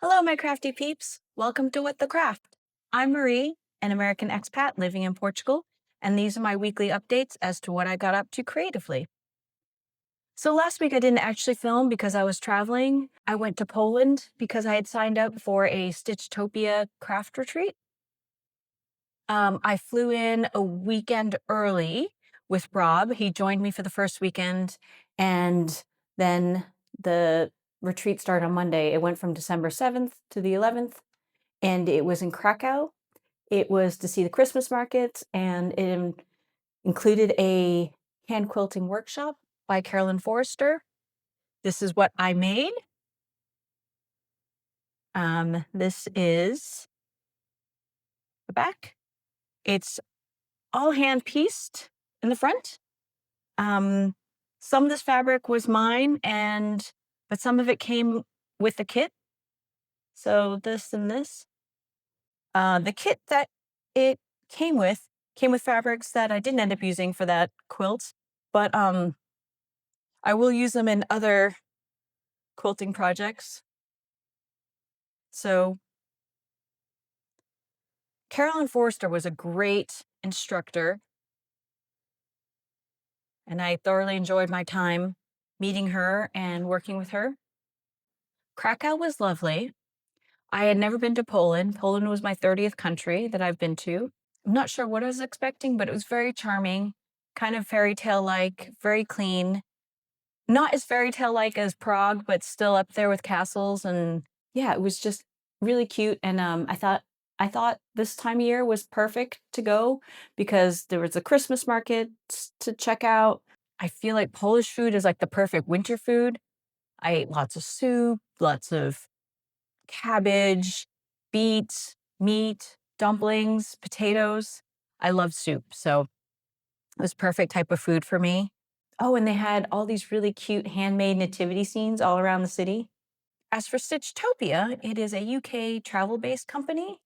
Hello, my crafty peeps. Welcome to What the Craft. I'm Marie, an American expat living in Portugal, and these are my weekly updates as to what I got up to creatively. So last week I didn't actually film because I was traveling. I went to Poland because I had signed up for a Stitchtopia Craft retreat. I flew in a weekend early with Rob. He joined me for the first weekend, and then the retreat started on Monday. It went from December 7th to the 11th, and it was in Krakow. It was to see the Christmas markets, and it included a hand quilting workshop by Carolyn Forster. This is what I made. This is the back. It's all hand pieced in the front. Um, some of this fabric was mine, but some of it came with the kit. So this and this. The kit that it came with fabrics that I didn't end up using for that quilt, but I will use them in other quilting projects. So Carolyn Forster was a great instructor, and I thoroughly enjoyed my time meeting her and working with her. Krakow was lovely. I had never been to Poland. Poland was my 30th country that I've been to. I'm not sure what I was expecting, but it was very charming, kind of fairy tale-like, very clean. Not as fairy tale-like as Prague, but still up there with castles. And yeah, it was just really cute. And I thought this time of year was perfect to go because there was a Christmas market to check out. I feel like Polish food is like the perfect winter food. I ate lots of soup, lots of cabbage, beets, meat, dumplings, potatoes. I love soup, so it was perfect type of food for me. Oh, and they had all these really cute handmade nativity scenes all around the city. As for Stitchtopia, it is a UK travel-based company.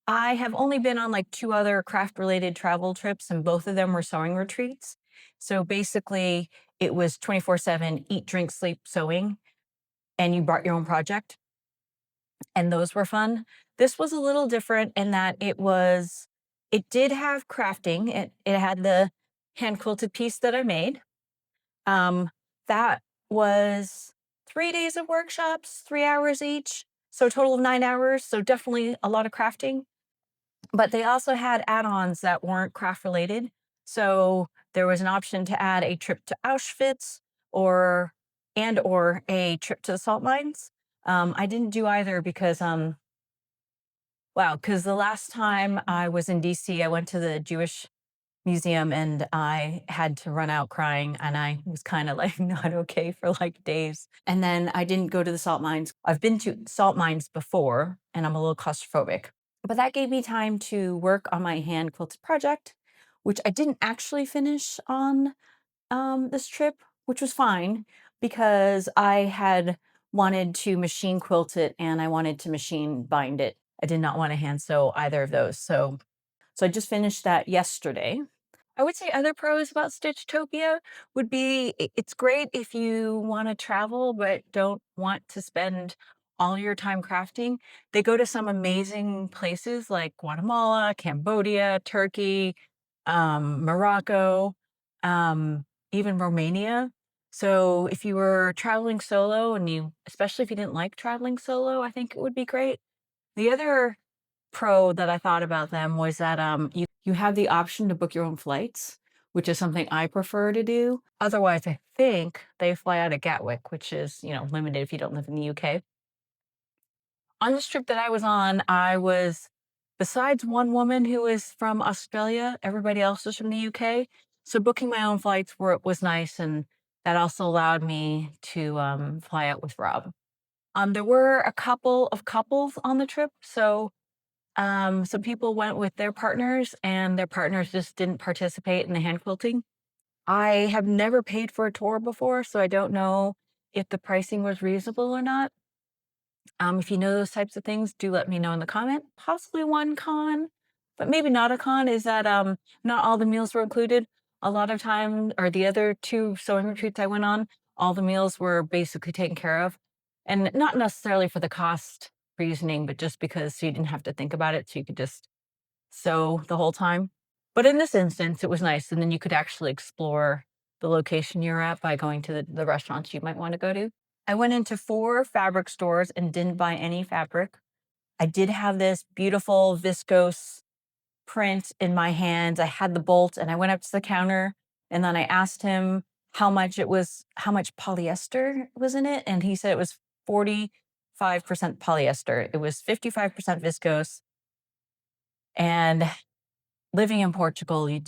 I have only been on like 2 other craft-related travel trips, and both of them were sewing retreats. So basically, it was 24/7 eat, drink, sleep, sewing, and you brought your own project. And those were fun. This was a little different in that it did have crafting. It had the hand quilted piece that I made. That was 3 days of workshops, 3 hours each, so a total of 9 hours, so definitely a lot of crafting. But they also had add-ons that weren't craft related. So there was an option to add a trip to Auschwitz or a trip to the salt mines. I didn't do either because because the last time I was in DC, I went to the Jewish museum and I had to run out crying, and I was kind of like not okay for like days. And then I didn't go to the salt mines. I've been to salt mines before and I'm a little claustrophobic. But that gave me time to work on my hand quilted project, which I didn't actually finish on this trip, which was fine because I had wanted to machine quilt it and I wanted to machine bind it. I did not want to hand sew either of those. So I just finished that yesterday. I would say other pros about Stitchtopia would be it's great if you want to travel but don't want to spend all your time crafting. They go to some amazing places like Guatemala, Cambodia, Turkey, Morocco, even Romania. So if you were traveling solo and especially if you didn't like traveling solo, I think it would be great. The other pro that I thought about them was that you have the option to book your own flights, which is something I prefer to do. Otherwise, I think they fly out of Gatwick, which is, limited if you don't live in the UK. On this trip that I was on, besides one woman who is from Australia, everybody else was from the UK. So booking my own flights was nice, and that also allowed me to fly out with Rob. There were a couple of couples on the trip, so some people went with their partners, and their partners just didn't participate in the hand quilting. I have never paid for a tour before, so I don't know if the pricing was reasonable or not. If you know those types of things, do let me know in the comment. Possibly one con, but maybe not a con, is that not all the meals were included. A lot of time, or the other 2 sewing retreats I went on, all the meals were basically taken care of, and not necessarily for the cost reasoning, but just because so you didn't have to think about it, so you could just sew the whole time. But in this instance, it was nice, and then you could actually explore the location you're at by going to the restaurants you might wanna go to. I went into 4 fabric stores and didn't buy any fabric. I did have this beautiful viscose print in my hands. I had the bolt, and I went up to the counter, and then I asked him how much polyester was in it, and he said it was 45% polyester. It was 55% viscose, and living in Portugal, you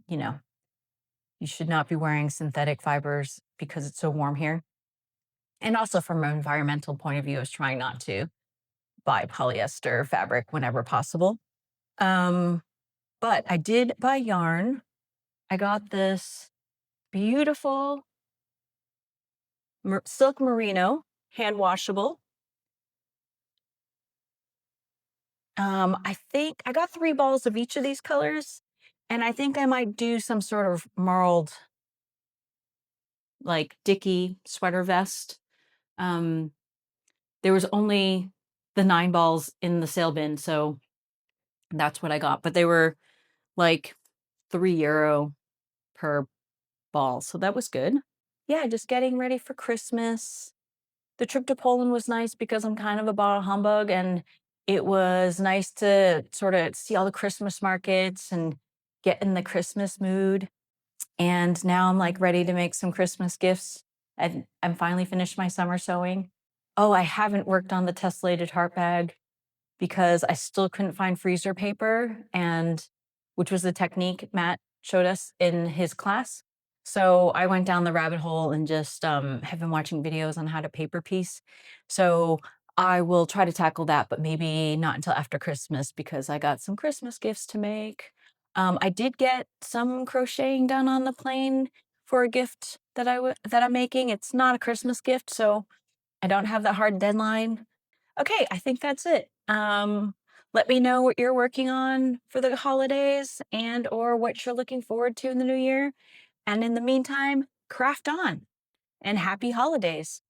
know, you should not be wearing synthetic fibers because it's so warm here. And also from an environmental point of view, I was trying not to buy polyester fabric whenever possible. Um, but I did buy yarn. I got this beautiful silk merino, hand washable. I think I got 3 balls of each of these colors, and I think I might do some sort of marled, like, dicky sweater vest. Um, there was only the 9 balls in the sale bin, so that's what I got, but they were, like, €3 per ball, so that was good. Yeah, just getting ready for Christmas. The trip to Poland was nice because I'm kind of a bottle humbug, and it was nice to sorta see all the Christmas markets and get in the Christmas mood, and now I'm, like, ready to make some Christmas gifts. I'm finally finished my summer sewing. Oh, I haven't worked on the tessellated heart bag because I still couldn't find freezer paper, and which was the technique Matt showed us in his class. So I went down the rabbit hole and just have been watching videos on how to paper piece. So I will try to tackle that, but maybe not until after Christmas because I got some Christmas gifts to make. I did get some crocheting done on the plane for a gift that I'm making. It's not a Christmas gift, so I don't have that hard deadline. Okay, I think that's it. Let me know what you're working on for the holidays and or what you're looking forward to in the new year. And in the meantime, craft on and happy holidays.